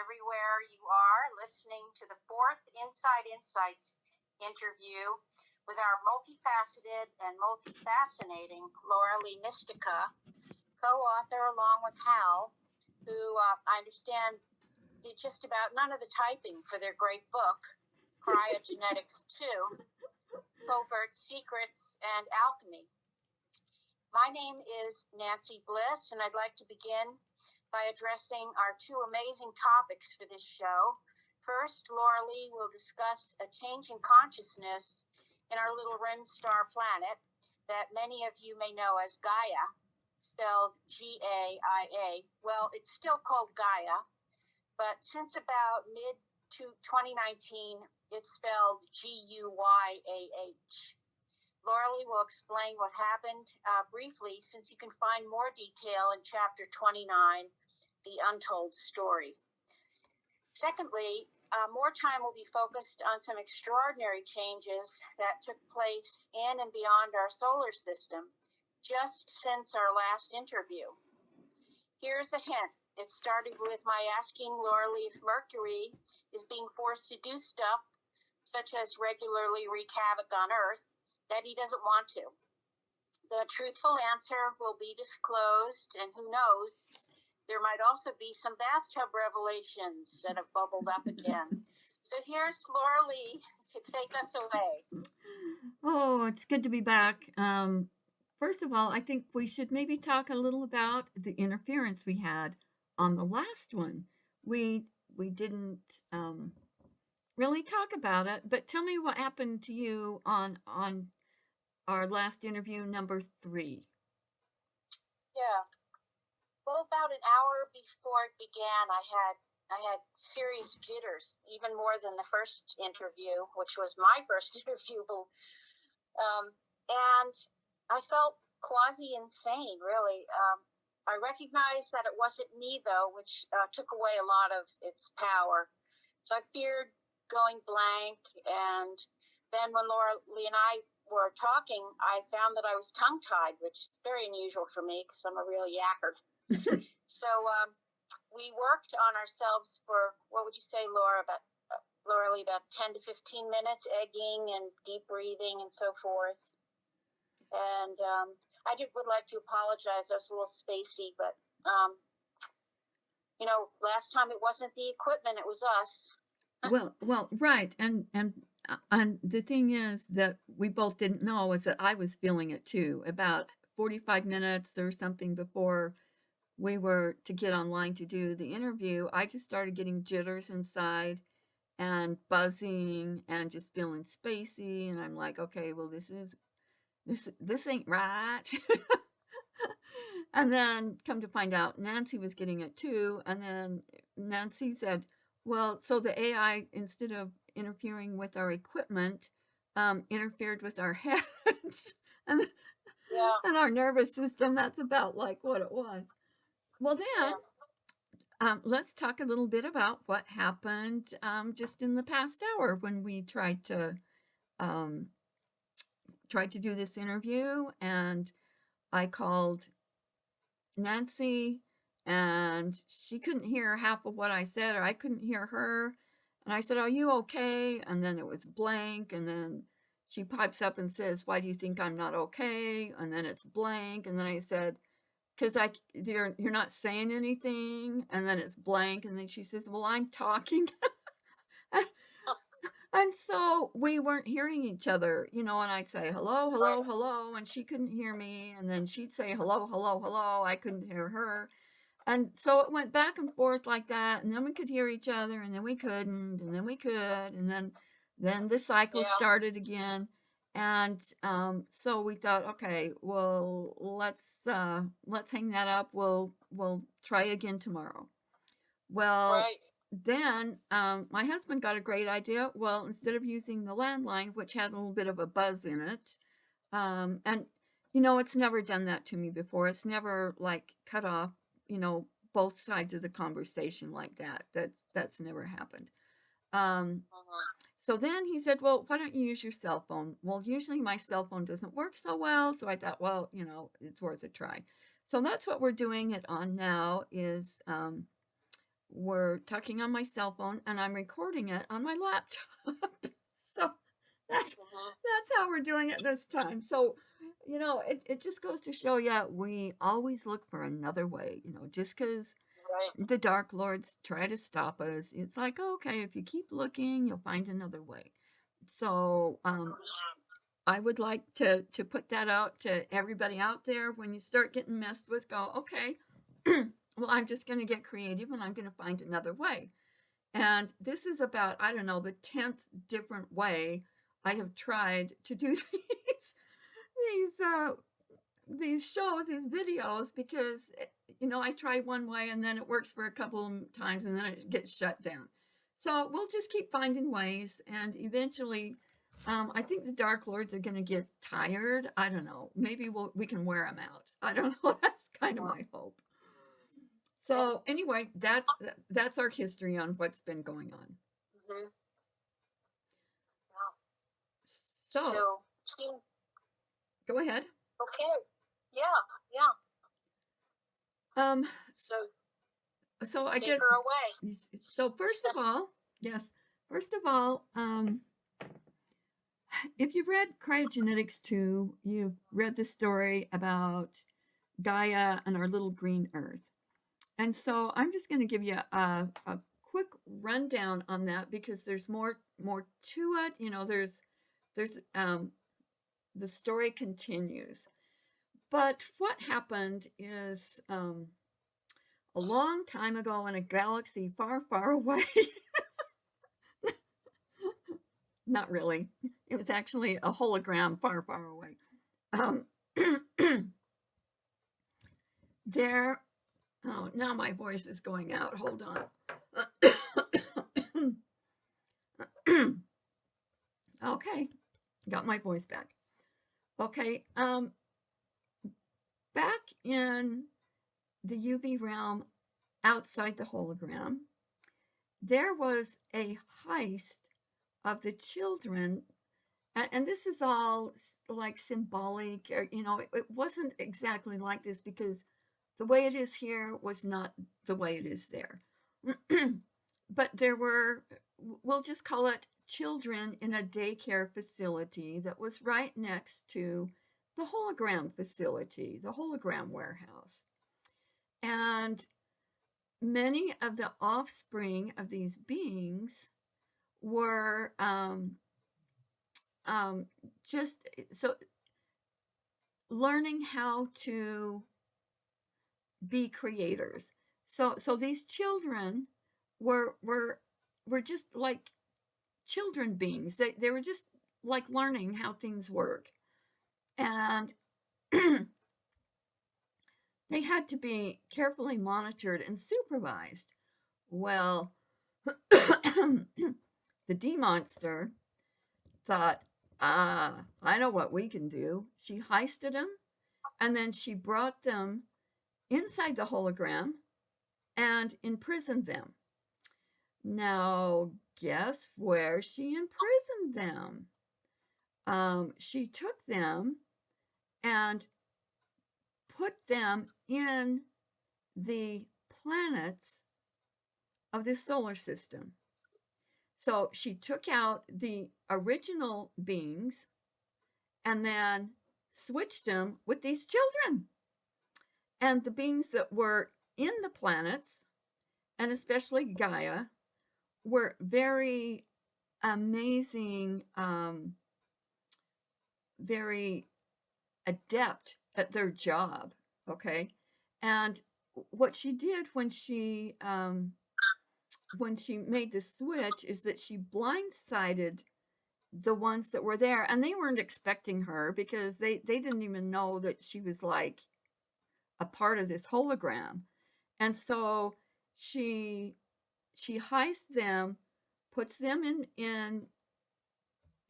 everywhere you are listening to the fourth Inside Insights interview with our multifaceted and multifascinating Laura Lee Mystica, co-author along with Hal, who I understand did just about none of the typing for their great book, Cryogenetics 2, Covert Secrets and Alchemy. My name is Nancy Bliss, and I'd like to begin by addressing our two amazing topics for this show. First, Laura Lee will discuss a change in consciousness in our little rim star planet that many of you may know as Gaia, spelled G-A-I-A. Well, it's still called Gaia, but since about mid-2019, it's spelled G-U-Y-A-H. Laura Lee will explain what happened briefly, since you can find more detail in Chapter 29, The Untold Story. Secondly, more time will be focused on some extraordinary changes that took place in and beyond our solar system just since our last interview. Here's a hint. It started with my asking Laura Lee if Mercury is being forced to do stuff, such as regularly wreak havoc on Earth, that he doesn't want to. The truthful answer will be disclosed, and who knows, there might also be some bathtub revelations that have bubbled up again. So here's Laura Lee to take us away. Oh, it's good to be back. First of all, I think we should maybe talk a little about the interference we had on the last one. We didn't really talk about it, but tell me what happened to you on our last interview, number 3. Yeah. Well, about an hour before it began, I had serious jitters, even more than the first interview, which was my first interview. And I felt quasi-insane, really. I recognized that it wasn't me, though, which took away a lot of its power. So I feared going blank, and then when Laura Lee and I were talking, I found that I was tongue-tied, which is very unusual for me because I'm a real yacker. So we worked on ourselves for, what would you say, Laura Lee, about 10 to 15 minutes, egging and deep breathing and so forth. And I would like to apologize. I was a little spacey, but, last time it wasn't the equipment, it was us. Well, right. And the thing is that we both didn't know is that I was feeling it too. About 45 minutes or something before we were to get online to do the interview, I just started getting jitters inside and buzzing and just feeling spacey. And I'm like, okay, well, this ain't right. And then come to find out Nancy was getting it too. And then Nancy said, well, so the AI, instead of interfering with our equipment, interfered with our heads and our nervous system. That's about like what it was. Well, then, let's talk a little bit about what happened just in the past hour when we tried to do this interview, and I called Nancy, and she couldn't hear half of what I said, or I couldn't hear her. And I said, "Are you okay?" And then it was blank, and then she pipes up and says, "Why do you think I'm not okay?" And then it's blank, and then I said, "Because you're not saying anything," and then it's blank, and then she says, "Well, I'm talking." And so we weren't hearing each other, and I'd say, "Hello, hello, hello," and she couldn't hear me, and then she'd say, "Hello, hello, hello," I couldn't hear her. And so it went back and forth like that, and then we could hear each other, and then we couldn't, and then we could, and then the cycle started again. And so we thought, okay, well, let's hang that up. We'll try again tomorrow. Well, then my husband got a great idea. Well, instead of using the landline, which had a little bit of a buzz in it, and it's never done that to me before. It's never like cut off, both sides of the conversation like that. That's never happened. So then he said, well, why don't you use your cell phone? Well, usually my cell phone doesn't work so well. So I thought, well, it's worth a try. So that's what we're doing it on now is were talking on my cell phone, and I'm recording it on my laptop. So that's how we're doing it this time. So, it just goes to show you, we always look for another way, just because Right. the Dark Lords try to stop us. It's like, okay, if you keep looking, you'll find another way. So, I would like to put that out to everybody out there. When you start getting messed with, go, okay, well, I'm just going to get creative and I'm going to find another way. And this is about, I don't know, the 10th different way I have tried to do these shows, these videos, because I try one way and then it works for a couple of times and then it gets shut down. So we'll just keep finding ways, and eventually, I think the Dark Lords are going to get tired. I don't know. Maybe we can wear them out. I don't know. That's kind of my hope. So anyway, that's our history on what's been going on. Mm-hmm. So go ahead. Okay. Yeah. So I take guess her away. So first of all, if you've read Cryogenetics 2, you've read the story about Gaia and our little green Earth. And so I'm just going to give you a quick rundown on that, because there's more to it. There's the story continues. But what happened is, a long time ago in a galaxy far, far away. Not really. It was actually a hologram far, far away. Now my voice is going out. Hold on. Okay, got my voice back. Okay, back in the UV realm outside the hologram, there was a heist of the children, and this is all like symbolic, or it wasn't exactly like this, because the way it is here was not the way it is there. But there were, we'll just call it, children in a daycare facility that was right next to the hologram facility, the hologram warehouse. And many of the offspring of these beings were just so learning how to be creators. So these children were just like children beings. They were just like learning how things work, and they had to be carefully monitored and supervised. Well, the D-Monster thought, I know what we can do. She heisted them, and then she brought them inside the hologram and imprisoned them. Now, guess where she imprisoned them? She took them and put them in the planets of the solar system. So she took out the original beings and then switched them with these children. And the beings that were in the planets, and especially Gaia, were very amazing, very adept at their job. Okay. And what she did when she made the switch is that she blindsided the ones that were there, and they weren't expecting her, because they didn't even know that she was like a part of this hologram. And so she heists them, puts them in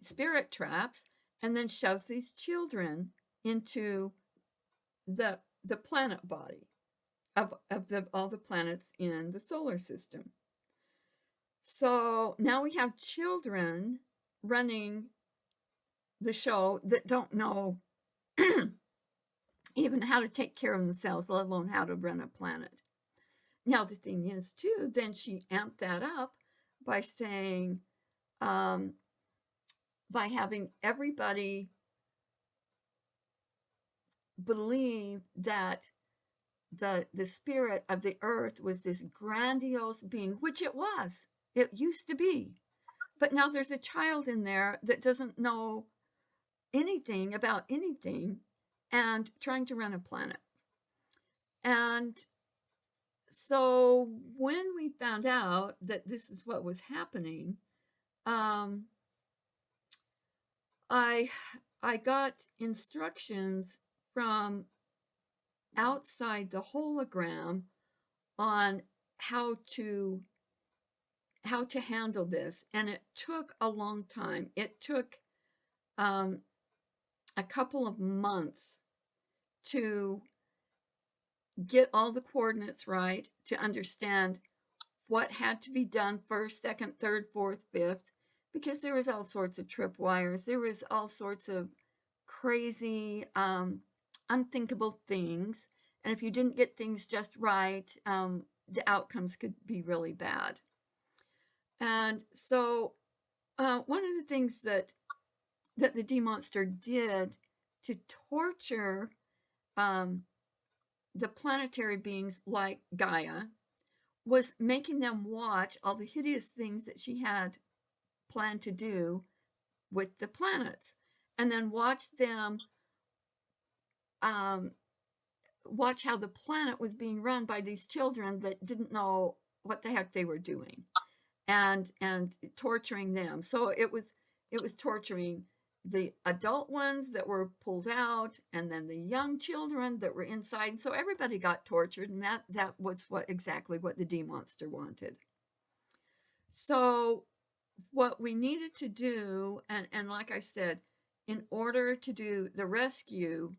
spirit traps, and then shoves these children into the planet body of all the planets in the solar system. So now we have children running the show that don't know even how to take care of themselves, let alone how to run a planet. Now, the thing is, too, then she amped that up by saying, by having everybody believe that the spirit of the earth was this grandiose being, which it was. It used to be. But now there's a child in there that doesn't know anything about anything and trying to run a planet. And so when we found out that this is what was happening, I got instructions from outside the hologram on how to handle this, and it took a long time. It took a couple of months to get all the coordinates right, to understand what had to be done first, second, third, fourth, fifth, because there was all sorts of tripwires. There was all sorts of crazy, unthinkable things. And if you didn't get things just right, the outcomes could be really bad. And so one of the things that the D-Monster did to torture the planetary beings like Gaia was making them watch all the hideous things that she had planned to do with the planets, and then watch them watch how the planet was being run by these children that didn't know what the heck they were doing, and torturing them. So it was torturing the adult ones that were pulled out, and then the young children that were inside. And so everybody got tortured, and that was exactly what the D-Monster wanted. So what we needed to do, and like I said, in order to do the rescue,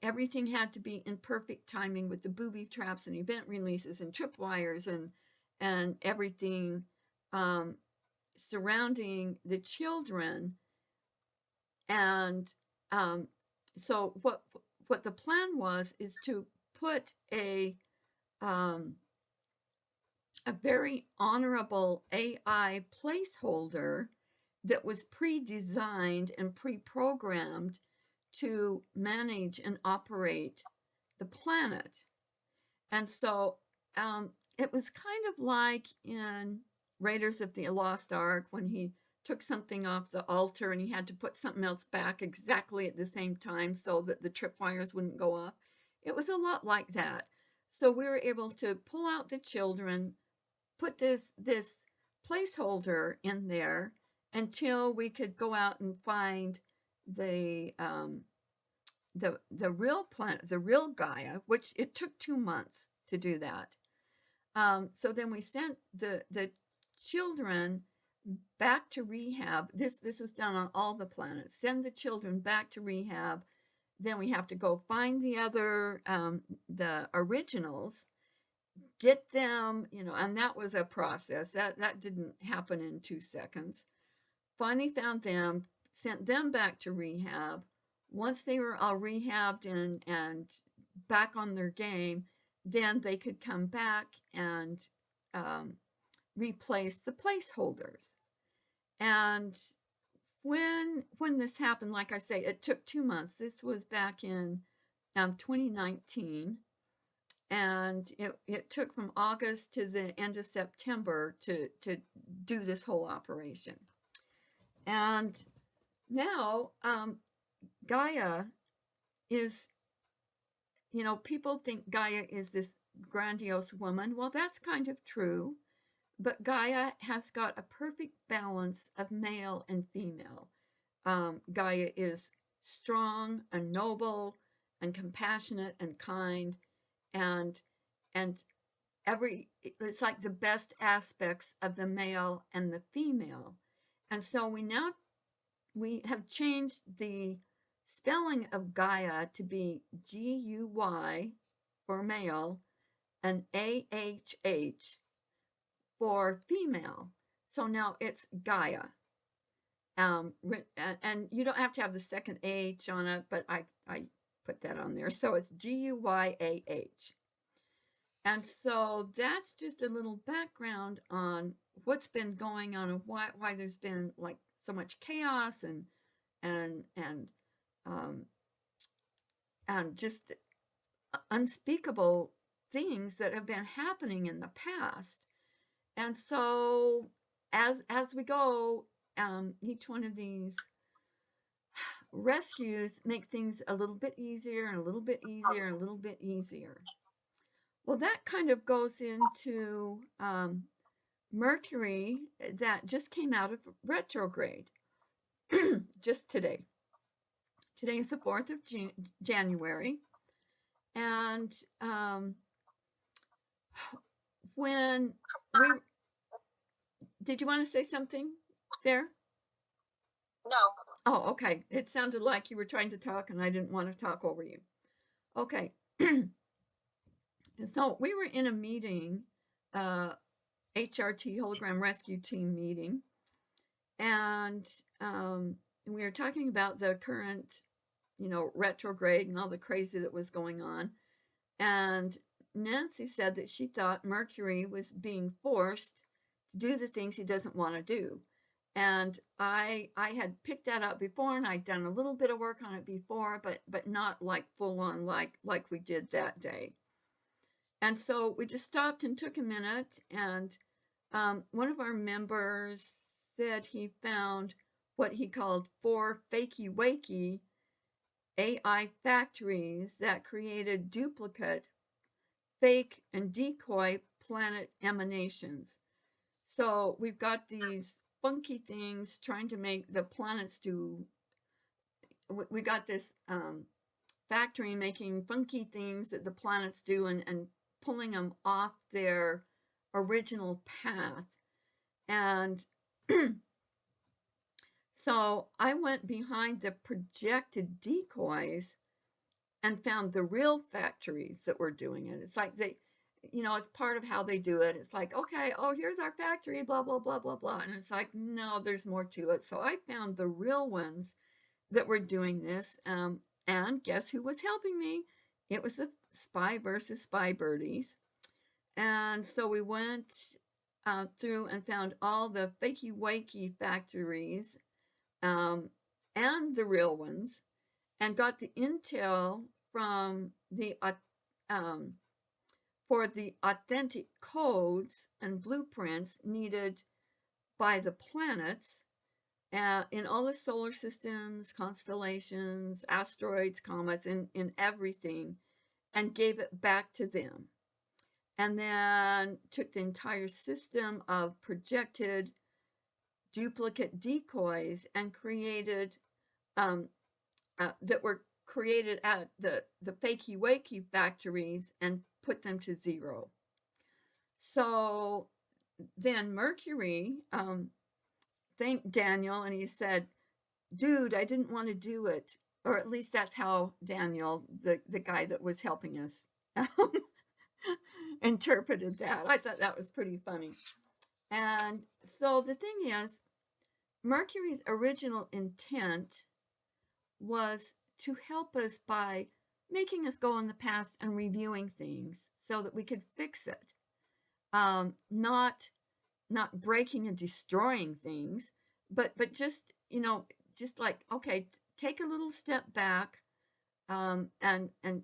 everything had to be in perfect timing with the booby traps and event releases and tripwires and everything surrounding the children. And so what the plan was is to put a very honorable AI placeholder that was pre-designed and pre-programmed to manage and operate the planet. And so it was kind of like in Raiders of the Lost Ark, when he took something off the altar and he had to put something else back exactly at the same time so that the tripwires wouldn't go off. It was a lot like that. So we were able to pull out the children, put this placeholder in there until we could go out and find the real planet, the real Gaia, which it took 2 months to do that. So then we sent the children back to rehab. This was done on all the planets. Send the children back to rehab. Then we have to go find the other, the originals, get them, and that was a process. That didn't happen in 2 seconds. Finally found them, sent them back to rehab. Once they were all rehabbed and back on their game, then they could come back and replace the placeholders. And when this happened, like I say, it took 2 months. This was back in 2019. And it took from August to the end of September to do this whole operation. And now Gaia is, people think Gaia is this grandiose woman. Well, that's kind of true. But Gaia has got a perfect balance of male and female. Gaia is strong and noble and compassionate and kind, and it's like the best aspects of the male and the female. And so we have changed the spelling of Gaia to be G-U-Y for male and A-H-H for female. So now it's Gaia. And you don't have to have the second H on it, but I put that on there. So it's G-U-Y-A-H. And so that's just a little background on what's been going on and why there's been like so much chaos and and um, and just unspeakable things that have been happening in the past. And so as we go, each one of these rescues make things a little bit easier and a little bit easier and a little bit easier. Well, that kind of goes into Mercury that just came out of retrograde just today. Today is the 4th of January. And when we, did you want to say something there? No. Oh, okay. It sounded like you were trying to talk and I didn't want to talk over you. Okay. So we were in a meeting, HRT, Hologram Rescue Team meeting, and we were talking about the current, retrograde and all the crazy that was going on. And Nancy said that she thought Mercury was being forced to do the things he doesn't want to do. And I had picked that up before, and I'd done a little bit of work on it before, but not like full on like we did that day. And so we just stopped and took a minute, and one of our members said he found what he called 4 fakey wakey AI factories that created duplicate, fake, and decoy planet emanations. So we've got these funky things trying to make the planets do. We got this factory making funky things that the planets do and pulling them off their original path. And so I went behind the projected decoys and found the real factories that were doing it. It's like they, it's part of how they do it. It's like, okay, oh, here's our factory, blah, blah, blah, blah, blah. And it's like, no, there's more to it. So I found the real ones that were doing this. And guess who was helping me? It was the Spy versus Spy Birdies. And so we went through and found all the fakey wakey factories and the real ones, and got the intel from the for the authentic codes and blueprints needed by the planets in all the solar systems, constellations, asteroids, comets, in everything, and gave it back to them. And then took the entire system of projected duplicate decoys and created that were created at the fakey wakey factories and put them to 0. So then Mercury thanked Daniel, and he said, dude, I didn't want to do it. Or at least that's how Daniel, the guy that was helping us, interpreted that. I thought that was pretty funny. And so the thing is, Mercury's original intent was to help us by making us go in the past and reviewing things so that we could fix it. Not breaking and destroying things, but just, just like, okay, take a little step back and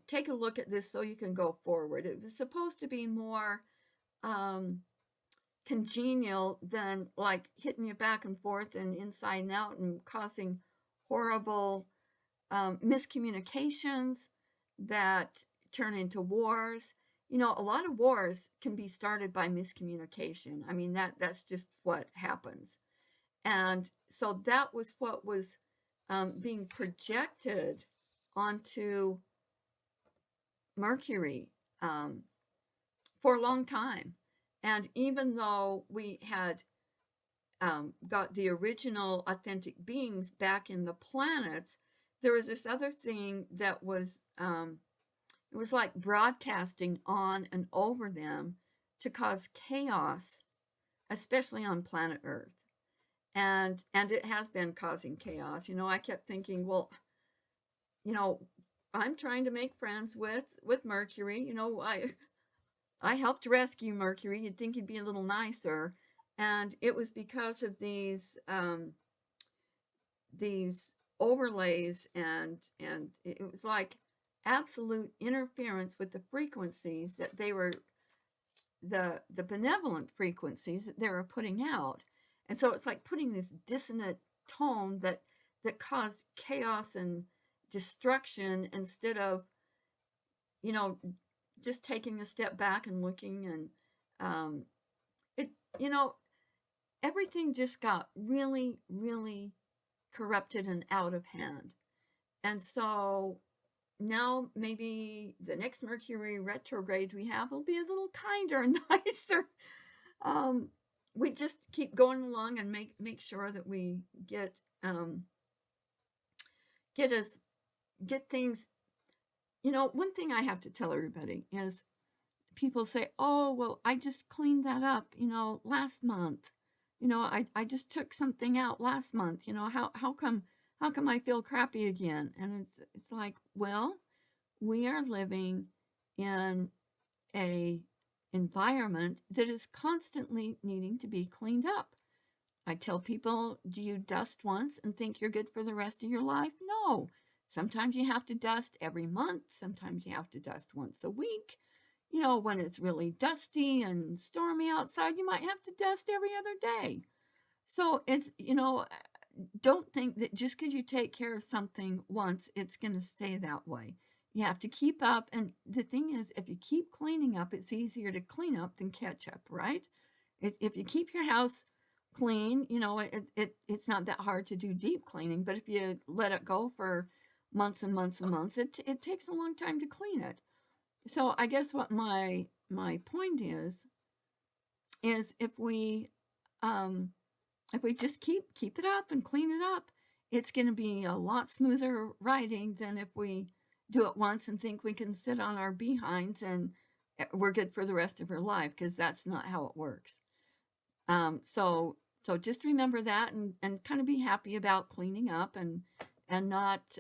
take a look at this so you can go forward. It was supposed to be more congenial than like hitting you back and forth and inside and out and causing horrible miscommunications that turn into wars. A lot of wars can be started by miscommunication. I mean, that's just what happens. And so that was what was being projected onto Mercury for a long time. And even though we had got the original authentic beings back in the planets, there was this other thing that was, it was like broadcasting on and over them to cause chaos, especially on planet Earth. And it has been causing chaos. I kept thinking, well, I'm trying to make friends with Mercury. I helped rescue Mercury. You'd think he'd be a little nicer. And it was because of these overlays, and it was like absolute interference with the frequencies that they were, the benevolent frequencies that they were putting out. And so it's like putting this dissonant tone that caused chaos and destruction, instead of, you know, just taking a step back and looking. And it, you know, everything just got really, really corrupted and out of hand. And so now maybe the next Mercury retrograde we have will be a little kinder and nicer. We just keep going along and make sure that we get get things. You know, one thing I have to tell everybody is, people say, "Oh, well, I just cleaned that up, last month. I just took something out last month. How come I feel crappy again?" And it's like, well, we are living in a environment that is constantly needing to be cleaned up. I tell people, do you dust once and think you're good for the rest of your life? No. Sometimes you have to dust every month. Sometimes you have to dust once a week. When it's really dusty and stormy outside, you might have to dust every other day. So it's, don't think that just because you take care of something once, it's going to stay that way. You have to keep up. And the thing is, if you keep cleaning up, it's easier to clean up than catch up, right? If you keep your house clean, it's not that hard to do deep cleaning. But if you let it go for months and months and months, it takes a long time to clean it. So I guess what my point is if we just keep it up and clean it up, it's going to be a lot smoother riding than if we do it once and think we can sit on our behinds and we're good for the rest of our life, because that's not how it works. So just remember that, and kind of be happy about cleaning up, and not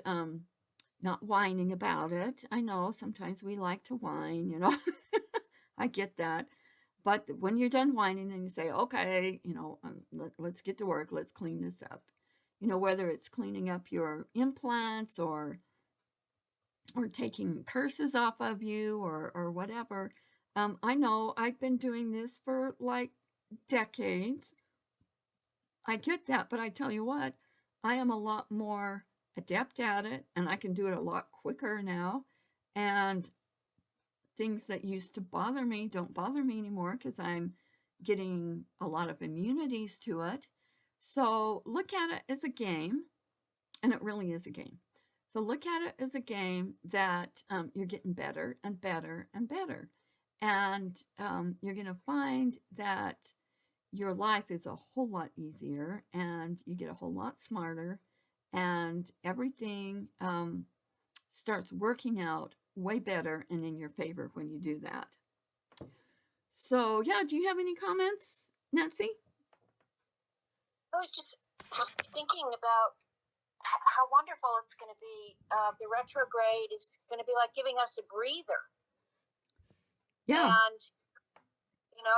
whining about it. I know sometimes we like to whine, I get that. But when you're done whining, then you say, okay, let's get to work. Let's clean this up. Whether it's cleaning up your implants, or taking curses off of you, or whatever. I know I've been doing this for like decades. I get that, but I tell you what, I am a lot more adept at it, and I can do it a lot quicker now. And things that used to bother me don't bother me anymore, because I'm getting a lot of immunities to it. So look at it as a game, and it really is a game. So look at it as a game that you're getting better and better and better. And you're going to find that your life is a whole lot easier, and you get a whole lot smarter, and everything starts working out way better and in your favor when you do that. So, yeah, do you have any comments, Nancy? I was just thinking about how wonderful it's going to be. The retrograde is going to be like giving us a breather. Yeah. And,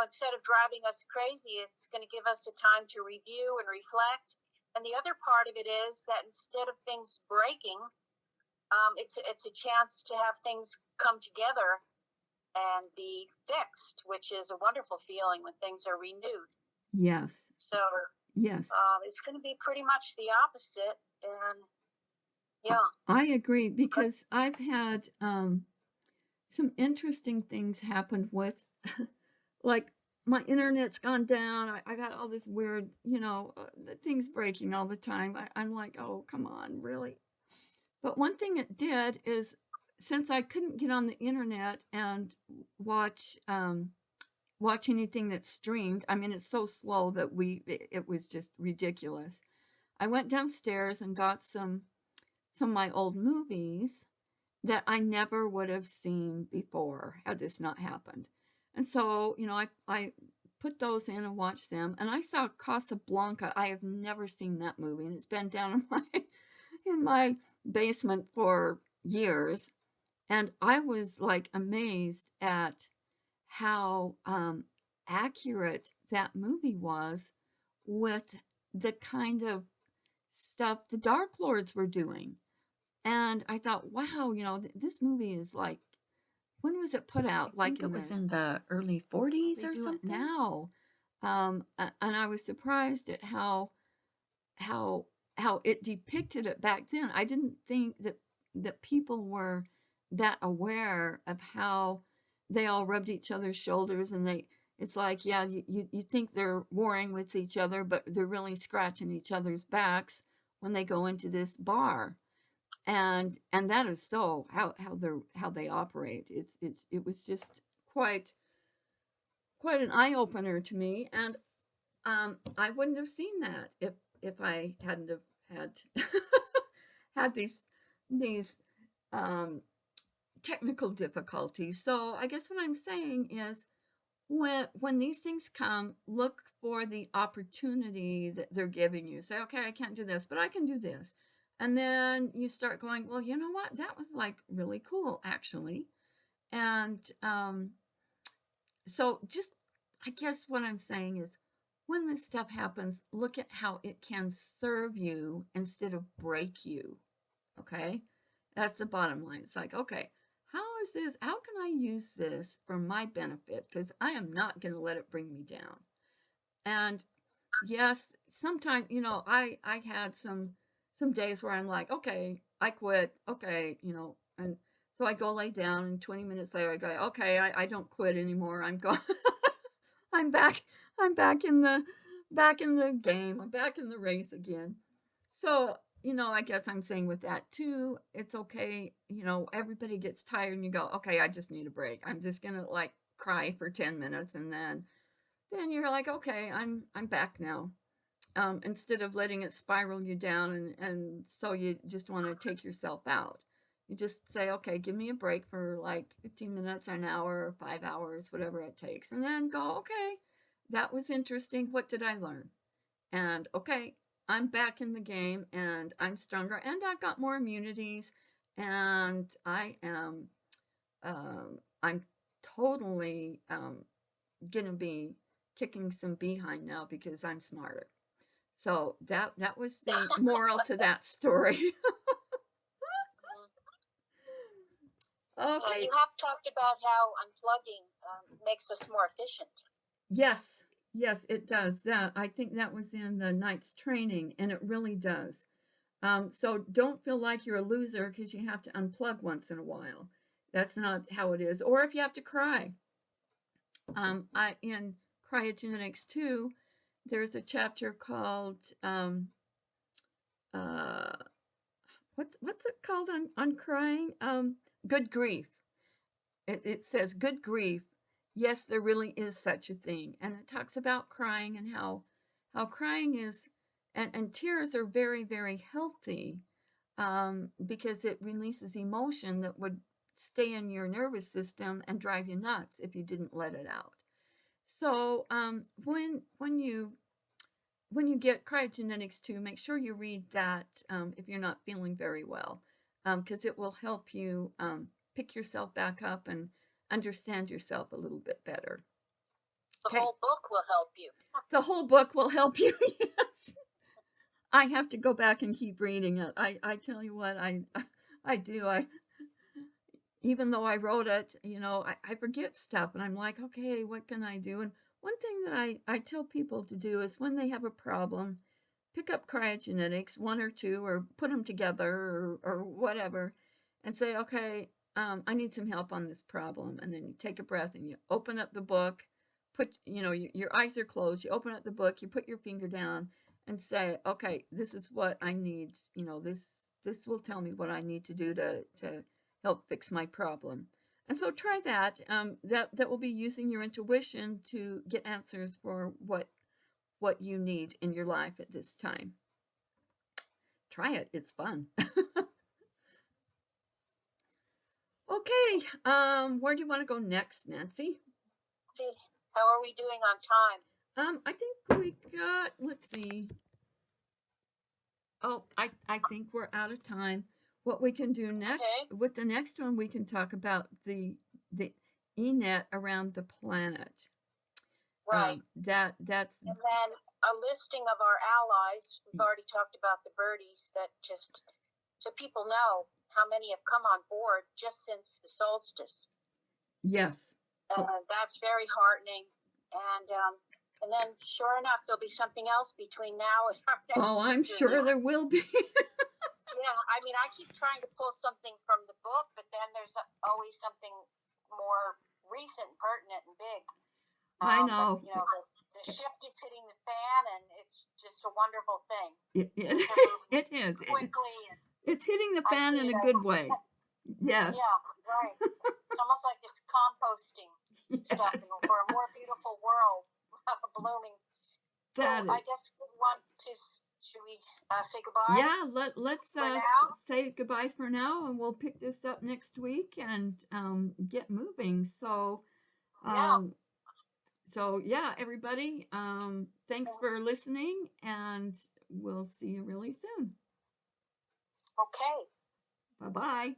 instead of driving us crazy, it's going to give us a time to review and reflect. And the other part of it is that instead of things breaking, it's a chance to have things come together and be fixed, which is a wonderful feeling when things are renewed. Yes. So yes, it's going to be pretty much the opposite. And yeah, I agree, because I've had some interesting things happen with like my internet's gone down. I got all this weird, things breaking all the time. I'm like, oh, come on, really? But one thing it did is, since I couldn't get on the internet and watch anything that's streamed, I mean, it's so slow that it was just ridiculous. I went downstairs and got some of my old movies that I never would have seen before had this not happened. And so, I put those in and watched them. And I saw Casablanca. I have never seen that movie, and it's been down in my basement for years. And I was like amazed at how accurate that movie was with the kind of stuff the Dark Lords were doing. And I thought, wow, this movie is like, when was it put out? I think it was in the early 40s or something. Now, and I was surprised at how it depicted it back then. I didn't think that people were that aware of how they all rubbed each other's shoulders, and it's like, yeah, you think they're warring with each other, but they're really scratching each other's backs when they go into this bar. And that is so how they operate. It was just quite an eye opener to me, and I wouldn't have seen that if I hadn't have had had these um, technical difficulties. So I guess what I'm saying is, when these things come, look for the opportunity that they're giving you. Say, okay, I can't do this, but I can do this. And then you start going, well, you know what? That was like really cool, actually. And so just, I guess what I'm saying is, when this stuff happens, look at how it can serve you instead of break you. Okay? That's the bottom line. It's like, okay, how can I use this for my benefit? Because I am not going to let it bring me down. And yes, sometimes, I had some days where I'm like, okay, I quit. Okay, and so I go lay down, and 20 minutes later I go, okay, I don't quit anymore. I'm going. I'm back. I'm back in the game. I'm back in the race again. So, I guess I'm saying with that too, it's okay. Everybody gets tired, and you go, okay, I just need a break. I'm just gonna like cry for 10 minutes, and then you're like, okay, I'm back now. Instead of letting it spiral you down, and so you just want to take yourself out. You just say, okay, give me a break for like 15 minutes, an hour, or 5 hours, whatever it takes. And then go, okay, that was interesting. What did I learn? And okay, I'm back in the game, and I'm stronger, and I've got more immunities, and I'm totally gonna be kicking some behind now because I'm smarter. So that was the moral to that story. Okay. You have talked about how unplugging makes us more efficient. Yes, it does. I think that was in the night's training, and it really does. So don't feel like you're a loser because you have to unplug once in a while. That's not how it is. Or if you have to cry. I in Cryogenics 2, there's a chapter called uh, what's it called on crying? Good grief. It says good grief. Yes, there really is such a thing, and it talks about crying and how crying is, and tears are very, very healthy, because it releases emotion that would stay in your nervous system and drive you nuts if you didn't let it out. So when you get Cryogenetics 2, make sure you read that if you're not feeling very well, because it will help you pick yourself back up and understand yourself a little bit better. The whole book will help you. The whole book will help you, yes. I have to go back and keep reading it. I tell you what, I do. Even though I wrote it, I forget stuff, and I'm like, okay, what can I do? And one thing that I tell people to do is, when they have a problem, pick up Cryogenetics, one or two, or put them together, or whatever, and say, okay, I need some help on this problem. And then you take a breath, and you open up the book, your eyes are closed, you open up the book, you put your finger down, and say, okay, this is what I need. This will tell me what I need to do to help fix my problem. And so try that. That will be using your intuition to get answers for what you need in your life at this time. Try it. It's fun. Okay. Where do you want to go next, Nancy? How are we doing on time? I think we got, let's see. Oh, I think we're out of time. What we can do next, with the next one, we can talk about the E-net around the planet. Right. That's And then a listing of our allies. We've already talked about the birdies, that just so people know how many have come on board just since the solstice. yes. That's very heartening. And then, sure enough, there'll be something else between now and our next Oh, I'm interview. sure there will be. Yeah, I mean, I keep trying to pull something from the book, but then there's always something more recent, pertinent, and big. I know. But, the shift is hitting the fan, and it's just a wonderful thing. It is. Quickly. It's hitting the fan in a good way. Yes. Yeah, right. It's almost like it's composting stuff for a more beautiful world blooming. So I guess we want to. Should we say goodbye? Yeah, let's say goodbye for now, and we'll pick this up next week and get moving. So, everybody, thanks for listening, and we'll see you really soon. Okay. Bye-bye.